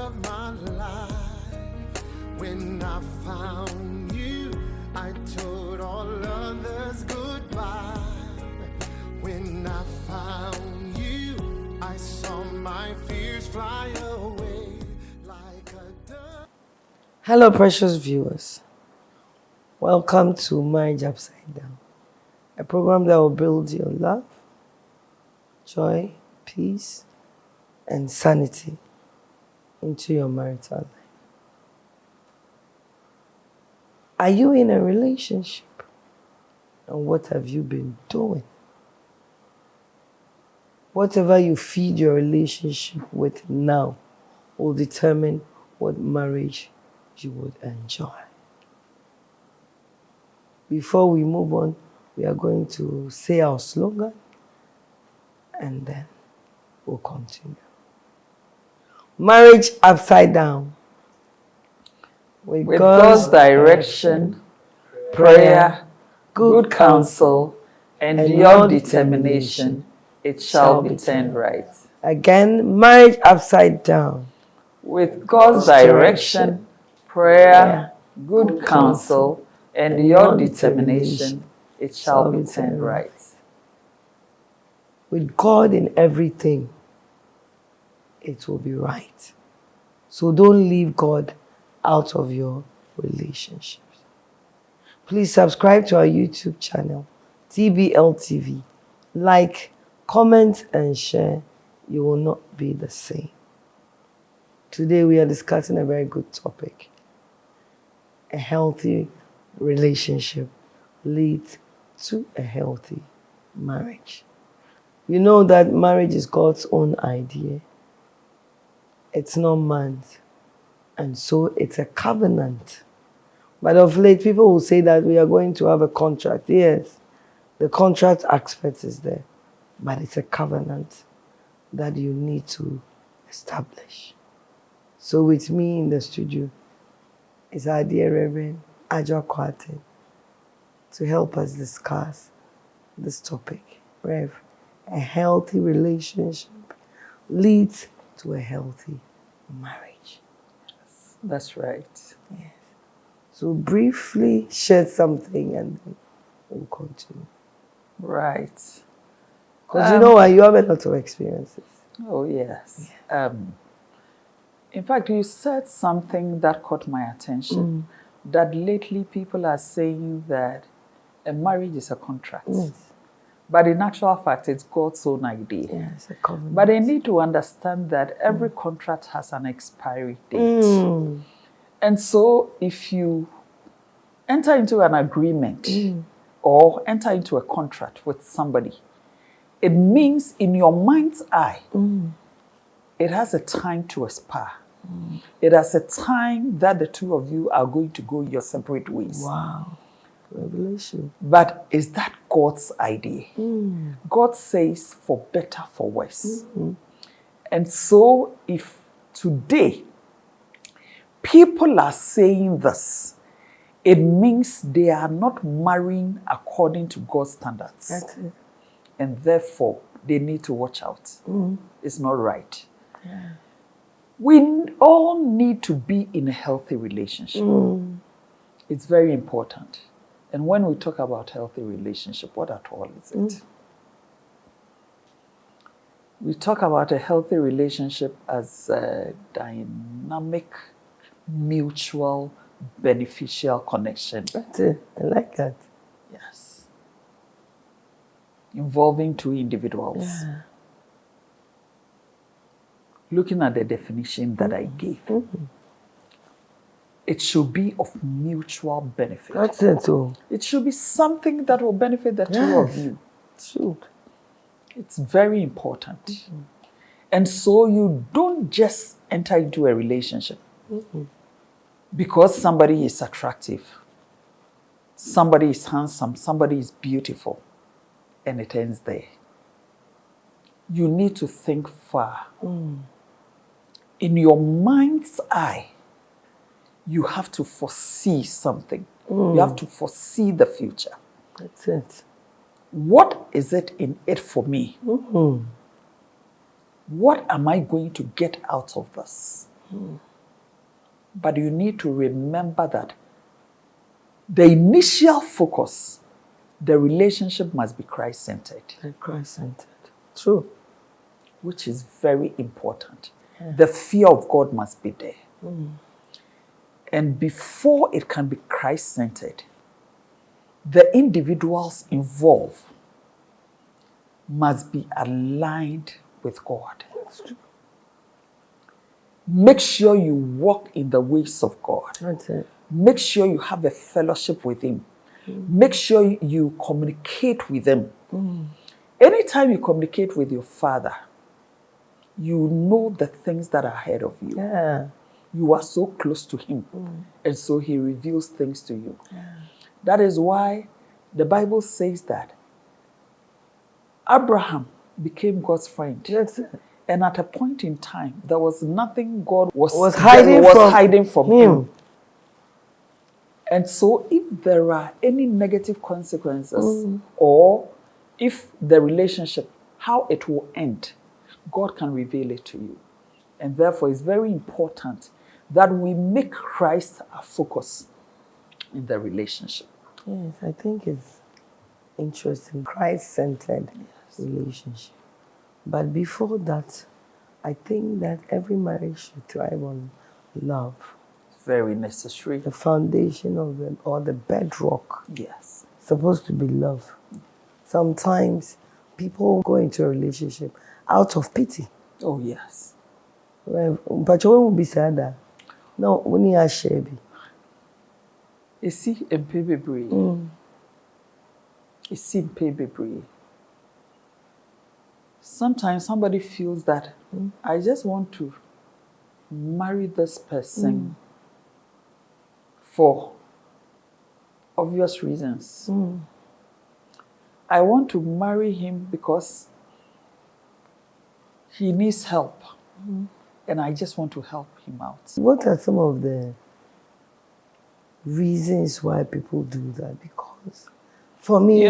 of my life. When I found you, I told all others goodbye. When I found you, I saw my fears fly away like a dove. Hello, precious viewers. Welcome to Marriage Upside Down, a program that will build your love, joy, peace, and sanity into your marital life. Are you in a relationship? And what have you been doing? Whatever you feed your relationship with now will determine what marriage you would enjoy. Before we move on, we are going to say our slogan and then we'll continue. Marriage upside down. With God's direction, prayer, good counsel, and your determination, it shall be turned right. Again, marriage upside down. With God's direction, prayer, good counsel, and your determination, it shall be turned right. With God in everything, it will be right. So don't leave God out of your relationships. Please subscribe to our YouTube channel, TBL TV. Like, comment, and share. You will not be the same. Today we are discussing a very good topic. A healthy relationship leads to a healthy marriage. You know that marriage is God's own idea. It's not man's. And so it's a covenant. But of late, people will say that we are going to have a contract. Yes, the contract aspect is there. But it's a covenant that you need to establish. So with me in the studio is our dear Reverend Adwoa Kwarteng to help us discuss this topic. Rev, a healthy relationship leads to a healthy marriage. That's right. Yes. So briefly share something and then we'll continue. Right. Because you know what, you have a lot of experiences. Oh, yes. In fact, you said something that caught my attention, that lately people are saying that a marriage is a contract. Yes. But in actual fact, it's God's own idea. Yes, a covenant. But they need to understand that every contract has an expiry date. And so if you enter into an agreement or enter into a contract with somebody, it means in your mind's eye, it has a time to expire. It has a time that the two of you are going to go your separate ways. Wow. Revelation. But is that God's idea? God says for better, for worse. And so if today people are saying this, it means they are not marrying according to God's standards. That's it. And therefore, they need to watch out. It's not right. Yeah. We all need to be in a healthy relationship. It's very important. And when we talk about healthy relationship, what at all is it? We talk about a healthy relationship as a dynamic, mutual, beneficial connection. That's it. I like that. Yes. Involving two individuals. Yeah. Looking at the definition that I gave, it should be of mutual benefit. That's it. Oh. It should be something that will benefit the two of you. Shoot. It's very important. And so you don't just enter into a relationship because somebody is attractive, somebody is handsome, somebody is beautiful, and it ends there. You need to think far. In your mind's eye, you have to foresee something. You have to foresee the future. That's it. What is it in it for me? What am I going to get out of this? But you need to remember that the initial focus, the relationship must be Christ-centered. And Christ-centered. True. Which is very important. The fear of God must be there. And before it can be Christ-centered, the individuals involved must be aligned with God. That's true. Make sure you walk in the ways of God. That's it. Make sure you have a fellowship with Him. Make sure you communicate with Him. Anytime you communicate with your Father, you know the things that are ahead of you. Yeah. You are so close to Him. And so He reveals things to you. That is why the Bible says that Abraham became God's friend. That's it. And at a point in time, there was nothing God was hiding from him. And so if there are any negative consequences or if the relationship, how it will end, God can reveal it to you. And therefore, it's very important that we make Christ a focus in the relationship. Yes, I think it's interesting. Christ-centered relationship. But before that, I think that every marriage should thrive on love. Very necessary. The foundation of them, or the bedrock, Yes. supposed to be love. Sometimes people go into a relationship out of pity. Oh, yes. But you won't be sad. No, when you are shabby. You see, in baby. You see, in baby. Sometimes somebody feels that I just want to marry this person for obvious reasons. I want to marry him because he needs help. And I just want to help him out. What are some of the reasons why people do that? Because for me,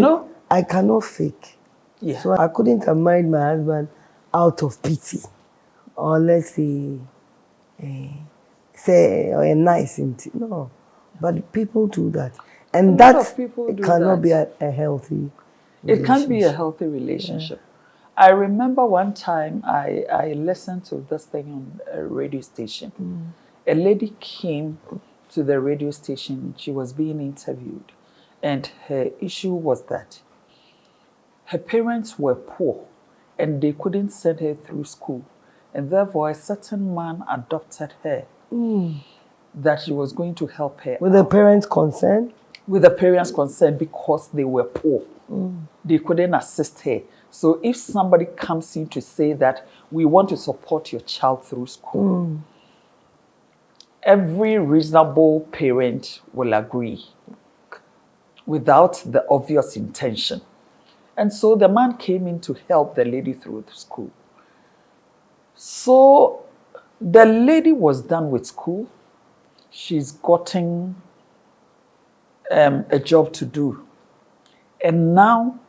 I cannot fake. Yeah. So I couldn't have married my husband out of pity, or let's say a nice intent. No, but people do that, and that cannot be a healthy relationship. It can't be a healthy relationship. I remember one time I listened to this thing on a radio station. A lady came to the radio station. She was being interviewed, and her issue was that her parents were poor and they couldn't send her through school. And therefore, a certain man adopted her that she was going to help her. With the parents' consent? With the parents' consent, because they were poor. They couldn't assist her. So if somebody comes in to say that we want to support your child through school, every reasonable parent will agree without the obvious intention. And so the man came in to help the lady through the school. So the lady was done with school. She's gotten a job to do. And now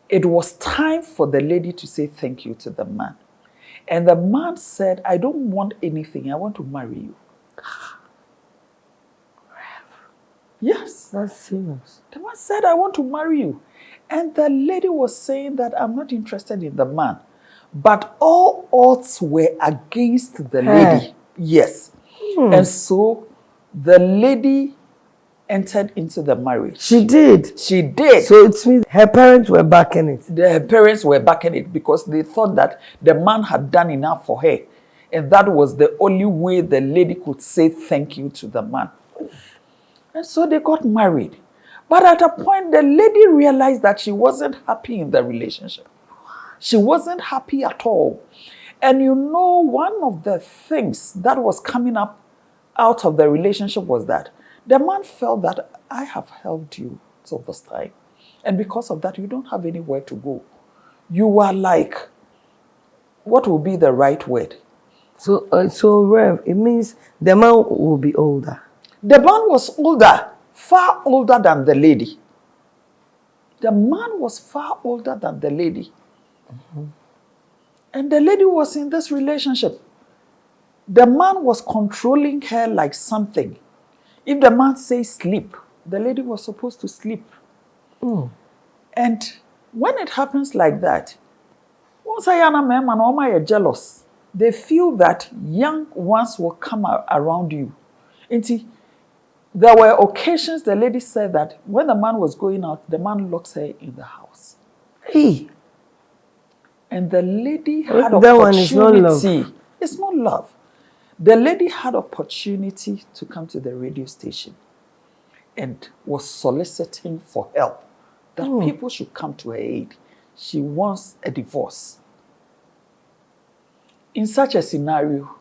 it was time for the lady to say thank you to the man. And the man said, I don't want anything. I want to marry you. Yes. That's serious. The man said, I want to marry you. And the lady was saying that I'm not interested in the man. But all odds were against the lady. Yes. And so the lady entered into the marriage. She did? She did. So it means her parents were backing it? Her parents were backing it because they thought that the man had done enough for her. And that was the only way the lady could say thank you to the man. And so they got married. But at a point, the lady realized that she wasn't happy in the relationship. She wasn't happy at all. And you know, one of the things that was coming up out of the relationship was that the man felt that I have helped you till this time. And because of that, you don't have anywhere to go. You are like, what will be the right word? So Rev, it means the man will be older. The man was older, far older than the lady. The man was far older than the lady. And the lady was in this relationship. The man was controlling her like something. If the man says sleep, the lady was supposed to sleep. And when it happens like that, once a young man and all are jealous, they feel that young ones will come around you. And see, there were occasions the lady said that when the man was going out, the man locks her in the house. Hey. And the lady had That one is not love. It's not love. The lady had opportunity to come to the radio station and was soliciting for help, that people should come to her aid. She wants a divorce. In such a scenario,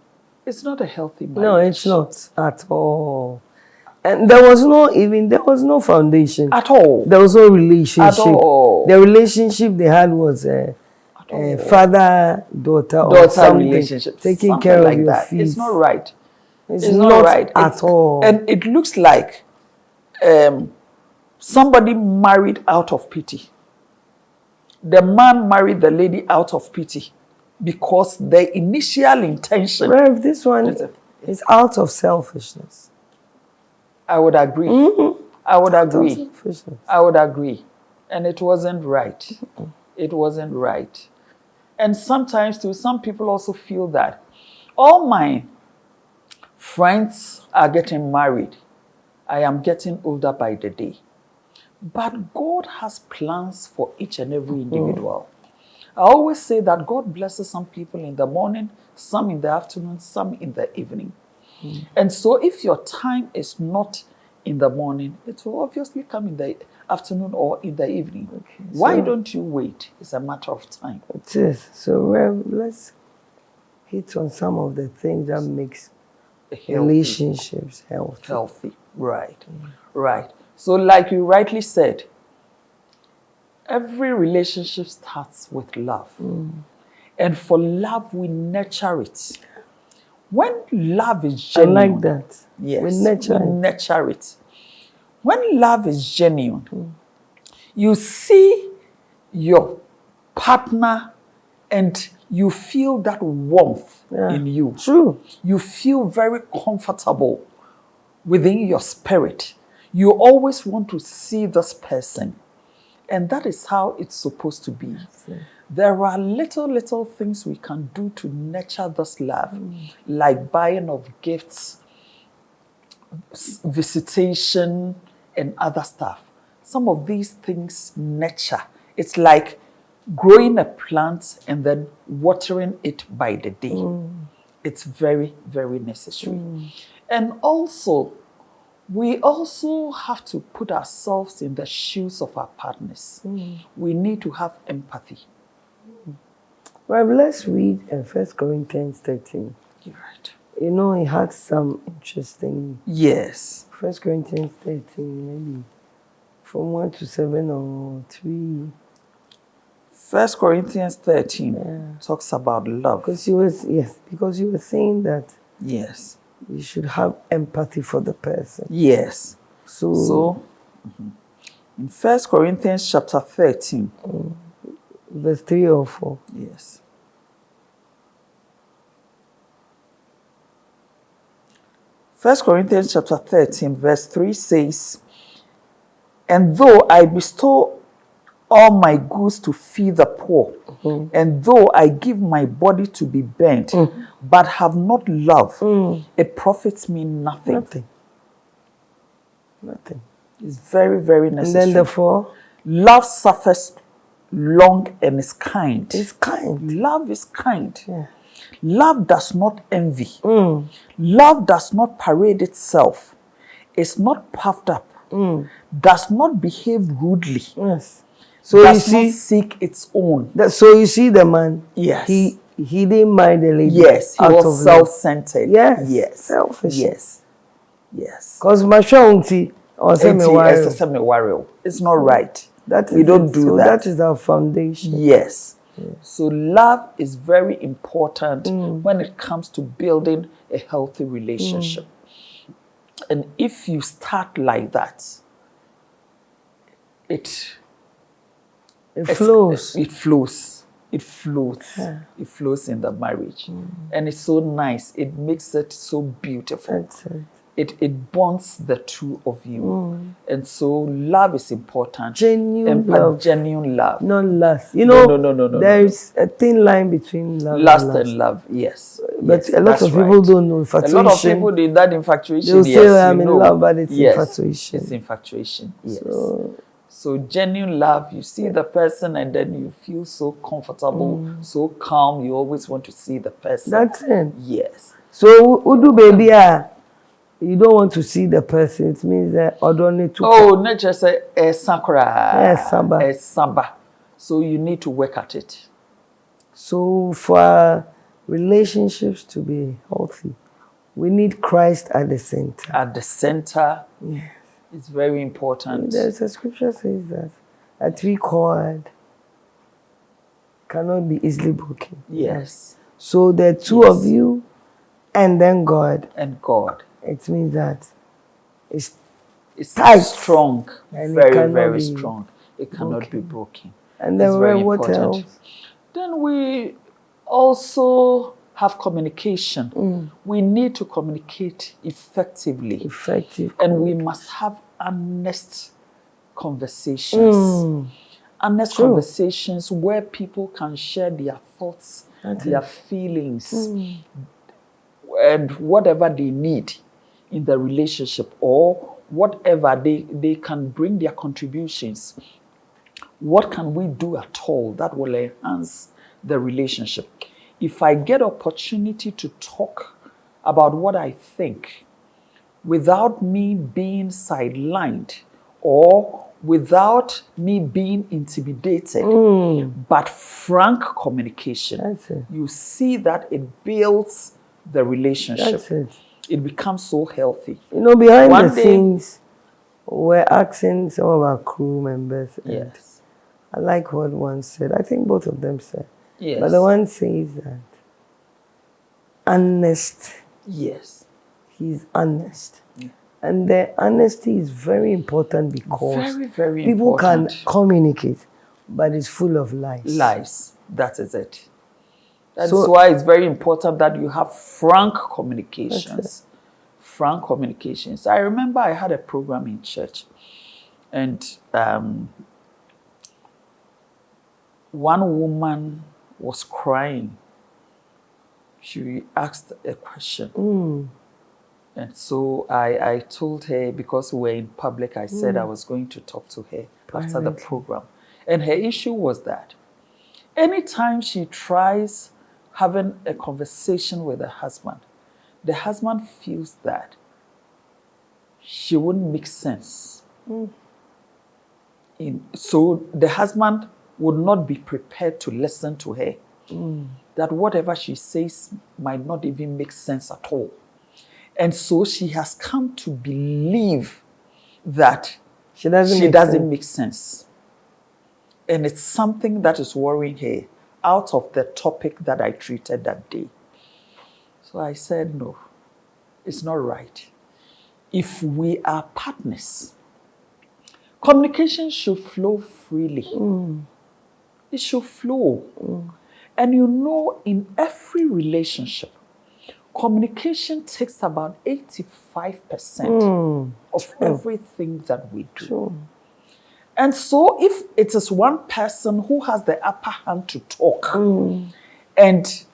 it's not a healthy marriage. No, it's not at all. And there was no foundation. At all. There was no relationship. At all. The relationship they had was father-daughter or something. Relationship. Taking something care like of your that. feet. It's not right. It's not right at all. And it looks like somebody married out of pity. The man married the lady out of pity because the initial intention. Rev, this one is out of selfishness. I would agree. I would agree. I would agree. And it wasn't right. It wasn't right. And sometimes too, some people also feel that all my friends are getting married. I am getting older by the day. But God has plans for each and every individual. I always say that God blesses some people in the morning, some in the afternoon, some in the evening. And so if your time is not in the morning, it will obviously come in the afternoon or in the evening. Okay, why don't you wait? It's a matter of time. It is. So let's hit on some of the things that makes relationships healthy. Right. Right. So like you rightly said, every relationship starts with love. And for love, we nurture it. When love is genuine. I like that. Yes, we nurture it. When love is genuine, you see your partner and you feel that warmth in you. True. You feel very comfortable within your spirit. You always want to see this person. And that is how it's supposed to be. There are little things we can do to nurture this love, like buying of gifts, visitation, and other stuff. Some of these things nurture. It's like growing a plant and then watering it by the day. It's very, very necessary. And also, we also have to put ourselves in the shoes of our partners. We need to have empathy. Well, let's read 1 Corinthians 13. You're right. You know, it had some interesting... Yes. 1 Corinthians 13, maybe from 1 to 7 or 3. 1 Corinthians 13 talks about love. Because you were saying that yes, you should have empathy for the person. Yes. So in 1 Corinthians chapter 13, verse 3 or 4. Yes. 1 Corinthians chapter 13, verse 3 says, "And though I bestow all my goods to feed the poor, and though I give my body to be burnt, but have not love, it profits me nothing." Nothing. It's very, very necessary. And then the 4? Love suffers long and is kind. It's kind. Love is kind. Yeah. Love does not envy. Love does not parade itself. It's not puffed up. Does not behave rudely. Yes. So does you see, not seek its own. So you see the man. Yes. He didn't mind the lady. Yes. He was self-centered. Yes. Yes. Selfish. Yes. Yes. Because it's not right. We don't do that. That is our foundation. Yes. So love is very important when it comes to building a healthy relationship. And if you start like that, it flows. It flows. it floats. It flows in the marriage. And it's so nice. It makes it so beautiful. That's it. It bonds the two of you. And so love is important. Genuine love. Genuine love. Not lust. You know, no. there's a thin line between Lust and love, yes. But yes, a lot of people don't know infatuation. A lot of people in that infatuation, they'll say, I'm in love, but it's infatuation. It's infatuation, yes. So genuine love, you see the person and then you feel so comfortable, so calm. You always want to see the person. That's it. Yes. So, Udu baby, you don't want to see the person. It means that not just a sakura. Samba. So you need to work at it. So for our relationships to be healthy, we need Christ at the center. At the center. Yes. It's very important. There's a scripture says that a three-cord cannot be easily broken. Yes. So the two of you and then God. And God. It means that it's tight, strong, and very, very strong. It cannot be broken. And then what else? Then we also have communication. We need to communicate effectively. And we must have honest conversations. Honest conversations where people can share their thoughts, their feelings, and whatever they need in the relationship, or whatever they can bring their contributions. What can we do at all that will enhance the relationship? If I get opportunity to talk about what I think without me being sidelined or without me being intimidated, but frank communication, you see that it builds the relationship. It becomes so healthy. You know, behind the scenes, we're asking some of our crew members. Yes. I like what one said. I think both of them said. Yes. But the one says that honest. Yes. He's honest. Yeah. And the honesty is very important because very, very people important. Can communicate, but it's full of lies. Lies. That is it. That's why it's very important that you have frank communications. Frank communications. I remember I had a program in church, and one woman was crying. She asked a question. And so I told her, because we were in public, I said I was going to talk to her after the program. And her issue was that anytime she tries having a conversation with her husband, the husband feels that she wouldn't make sense. So the husband would not be prepared to listen to her. That whatever she says might not even make sense at all. And so she has come to believe that she doesn't make sense. And it's something that is worrying her out of the topic that I treated that day. So I said, no, it's not right. If we are partners, communication should flow freely. It should flow. And you know, in every relationship, communication takes about 85% of everything that we do. And so if it is one person who has the upper hand to talk, and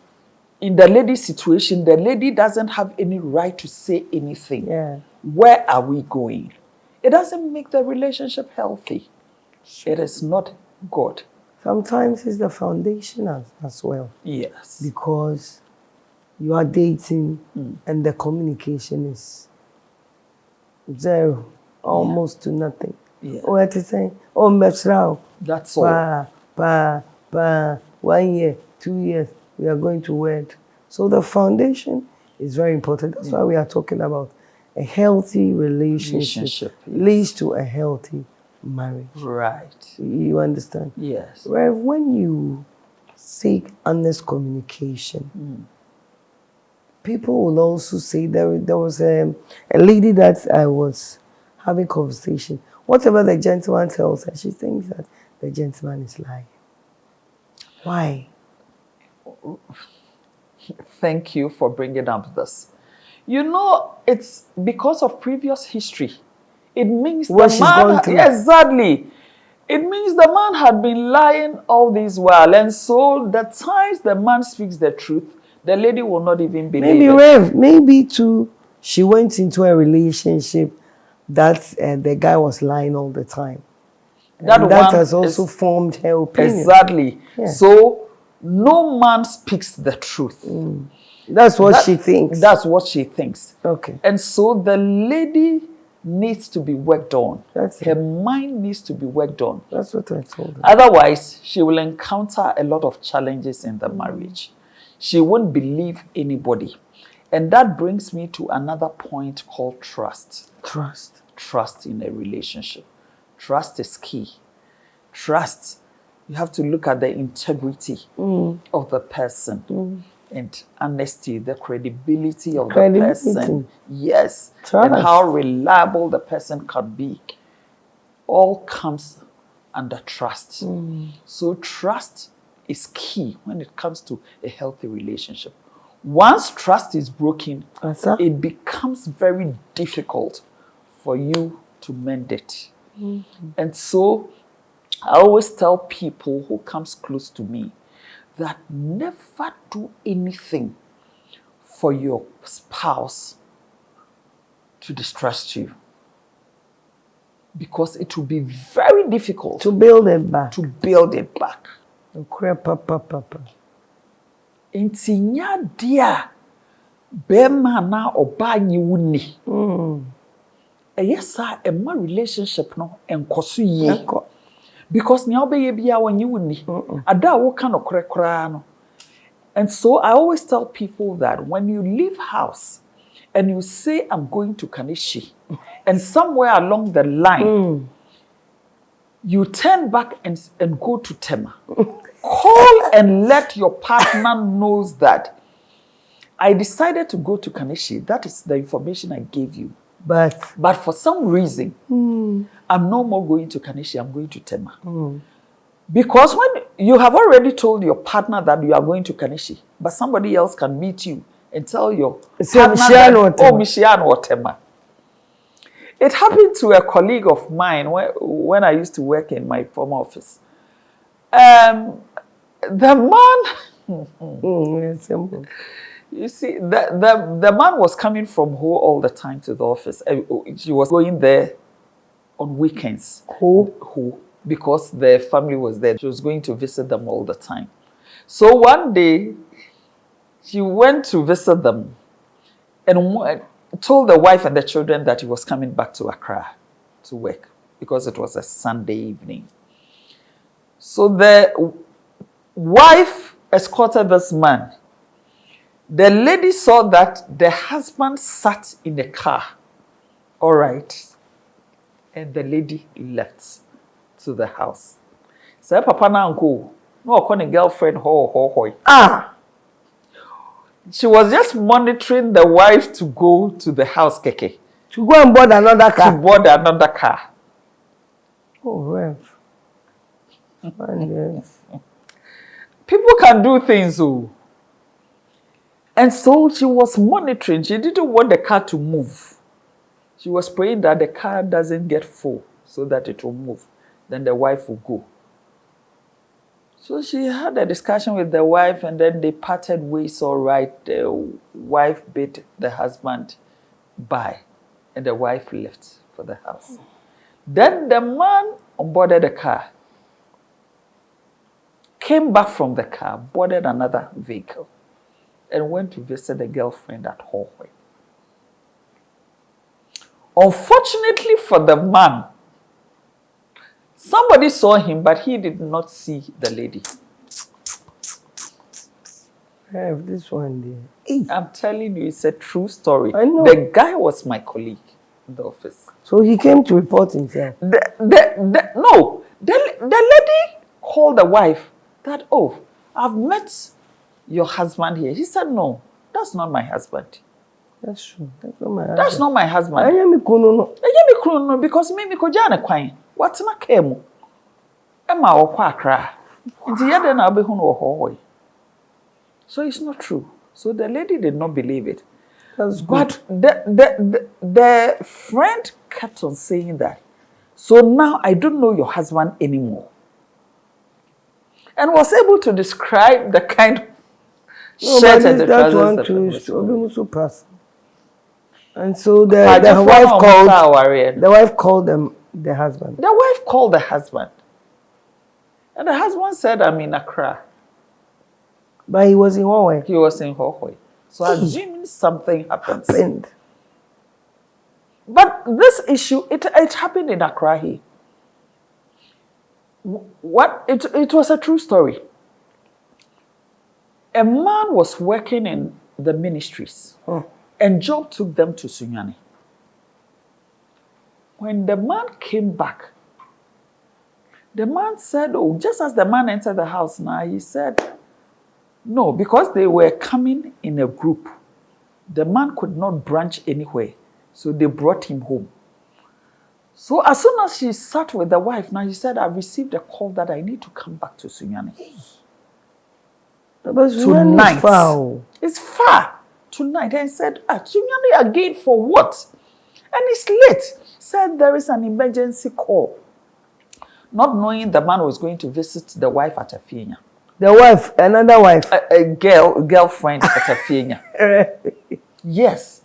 in the lady's situation, the lady doesn't have any right to say anything, where are we going? It doesn't make the relationship healthy. It is not good. Sometimes it's the foundation as well. Yes. Because you are dating and the communication is zero, almost to nothing. Or to say, that's all. 1 year, 2 years, we are going to wed. So the foundation is very important. That's why we are talking about a healthy relationship leads to a healthy marriage. Right. You understand? Yes. Where when you seek honest communication, people will also say there was a lady that I was having conversation. Whatever the gentleman tells her, she thinks that the gentleman is lying. Why? Thank you for bringing up this. You know, it's because of previous history. It means What the she's man gone through. exactly. It means the man had been lying all this while, and so the times the man speaks the truth, the lady will not even believe Maybe it. Rev, maybe too, she went into a relationship that the guy was lying all the time. And that has also formed her opinion. Exactly. Yeah. So no man speaks the truth. That's what she thinks. That's what she thinks. Okay. And so the lady needs to be worked on. That's Her it. mind needs to be worked on. That's what I told her. Otherwise, she will encounter a lot of challenges in the marriage. She won't believe anybody. And that brings me to another point called trust. Trust. Trust in a relationship. Trust is key. Trust, you have to look at the integrity of the person and honesty, the credibility of the person. Yes. Trust. And how reliable the person can be. All comes under trust. So trust is key when it comes to a healthy relationship. Once trust is broken, it becomes very difficult for you to mend it. And so I always tell people who comes close to me that never do anything for your spouse to distrust you. Because it will be very difficult to build it back. Intinya dia bema na oba nyi wuni. Yes, a my relationship no enkoso ye. Because ni obeye bia wanyi wuni. Ada wo kan okrekra no. And so I always tell people that when you leave house and you say I'm going to Kanishi, and somewhere along the line you turn back and go to Tema. Call and let your partner knows that I decided to go to Kanishi. That is the information I gave you. But for some reason, I'm no more going to Kanishi, I'm going to Tema. Because when you have already told your partner that you are going to Kanishi, but somebody else can meet you and tell your partner that, oh, Michiano or Tema. It happened to a colleague of mine when I used to work in my former office. The man, you see, the man was coming from home all the time to the office. She was going there on weekends. Who? Because the family was there. She was going to visit them all the time. So one day, she went to visit them and told the wife and the children that he was coming back to Accra to work because it was a Sunday evening. So the wife escorted this man. The lady saw that the husband sat in the car. All right. And the lady left to the house. Say, Papa na uncle, no, call a girlfriend, ho. She was just monitoring the wife to go to the house, Keke. To go and board another car. To board another car. Oh, Rev. People can do things, oh. And so she was monitoring. She didn't want the car to move. She was praying that the car doesn't get full so that it will move. Then the wife will go. So she had a discussion with the wife and then they parted ways all right. The wife bid the husband bye and the wife left for the house. Then the man boarded the car, came back from the car, boarded another vehicle and went to visit the girlfriend at Hallway. Unfortunately for the man, somebody saw him, but he did not see the lady. I have this one there. I'm telling you, it's a true story. I know. The guy was my colleague in the office. So he came to report himself? No. The lady called the wife that, oh, I've met your husband here. He said, no, that's not my husband. That's true. That's not my husband. That's not my husband. I am because me ko jana kwan. What na kemu? Emma okwa Accra. So it's not true. So the lady did not believe it. That's good. But the friend kept on saying that. So now I don't know your husband anymore. And was able to describe the kind of shirt and the that trousers one that too was is wearing. almost pass. And so the wife called them the husband. The wife called the husband. And the husband said, I'm in Accra. But he was in Hawaii. He was in Hawaii. So assuming something happened. But this issue, it happened in Accra here. It was a true story. A man was working in the ministries, and Job took them to Sunyani. When the man came back, the man said, just as the man entered the house now, he said, no, because they were coming in a group. The man could not branch anywhere, so they brought him home. So as soon as she sat with the wife, now he said, I've received a call that I need to come back to Sunyani. But tonight. It's far. Tonight. And he said, Sunyani again for what? And it's late. He said there is an emergency call. Not knowing the man was going to visit the wife at Afienya. The wife, another wife. A girlfriend at Afienya. Yes,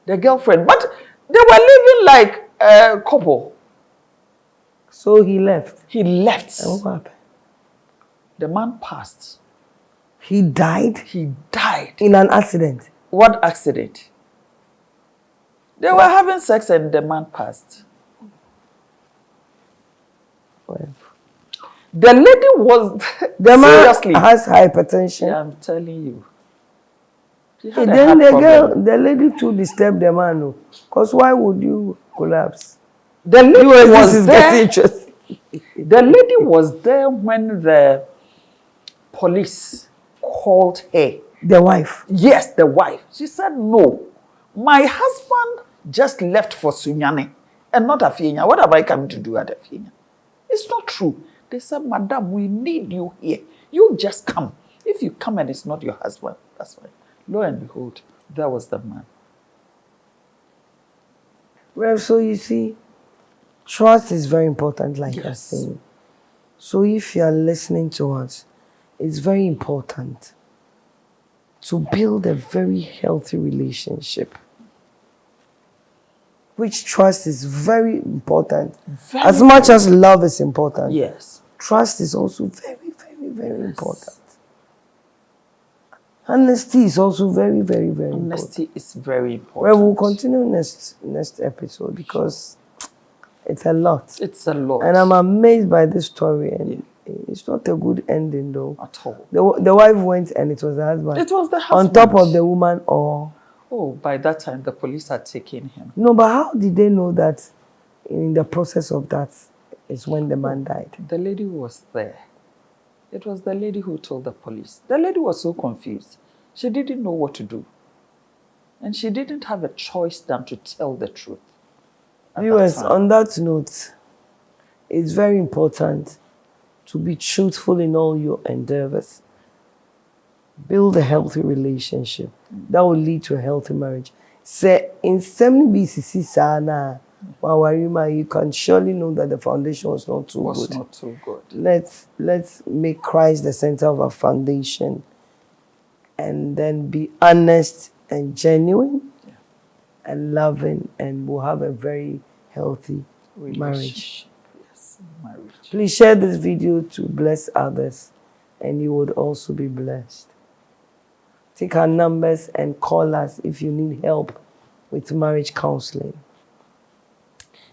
the girlfriend. But they were living like a couple. So he left. And what happened? The man passed. He died? He died. In an accident? What accident? They were having sex and the man passed. Well. The lady was the seriously. Man has hypertension. Yeah, I'm telling you. Then the lady too disturbed the man. Because why would you collapse? The lady was there. The lady was there when the police called her. The wife? Yes, the wife. She said, no, my husband just left for Sunyani and not Afienya. What have I come to do at Afienya? It's not true. They said, madam, we need you here. You just come. If you come and it's not your husband, that's fine. Lo and behold, that was the man. Well, so you see, trust is very important, like you're saying. So if you're listening to us, it's very important to build a very healthy relationship. Which trust is very important. As much as love is important. Yes. Trust is also very, very, very important. Honesty is also very, very, very important. Honesty is very important. Well, we'll continue next episode because it's a lot. It's a lot. And I'm amazed by this story. And it's not a good ending, though. At all. The wife went and it was the husband. It was the husband. On top of the woman or... Oh, by that time, the police had taken him. No, but how did they know that in the process of that is when the man died? The lady was there. It was the lady who told the police. The lady was so confused. She didn't know what to do. And she didn't have a choice than to tell the truth. Viewers, on that note, it's very important to be truthful in all your endeavors. Build a healthy relationship. That will lead to a healthy marriage. Say, in 70 BCC, Suzzana, you can surely know that the foundation was not too good. Let's make Christ the center of our foundation and then be honest and genuine and loving, and we'll have a very healthy marriage. Yes, marriage. Please share this video to bless others and you would also be blessed. Take our numbers and call us if you need help with marriage counseling.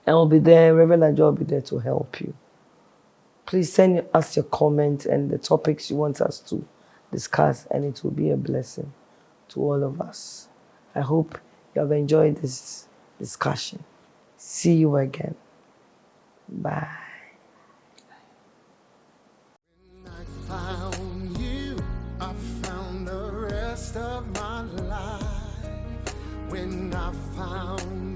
And we'll be there, Reverend Adwoa will be there to help you. Please send us your comments and the topics you want us to discuss, and it will be a blessing to all of us. I hope you have enjoyed this discussion. See you again. Bye. When I found you, I found the rest of my life. When I found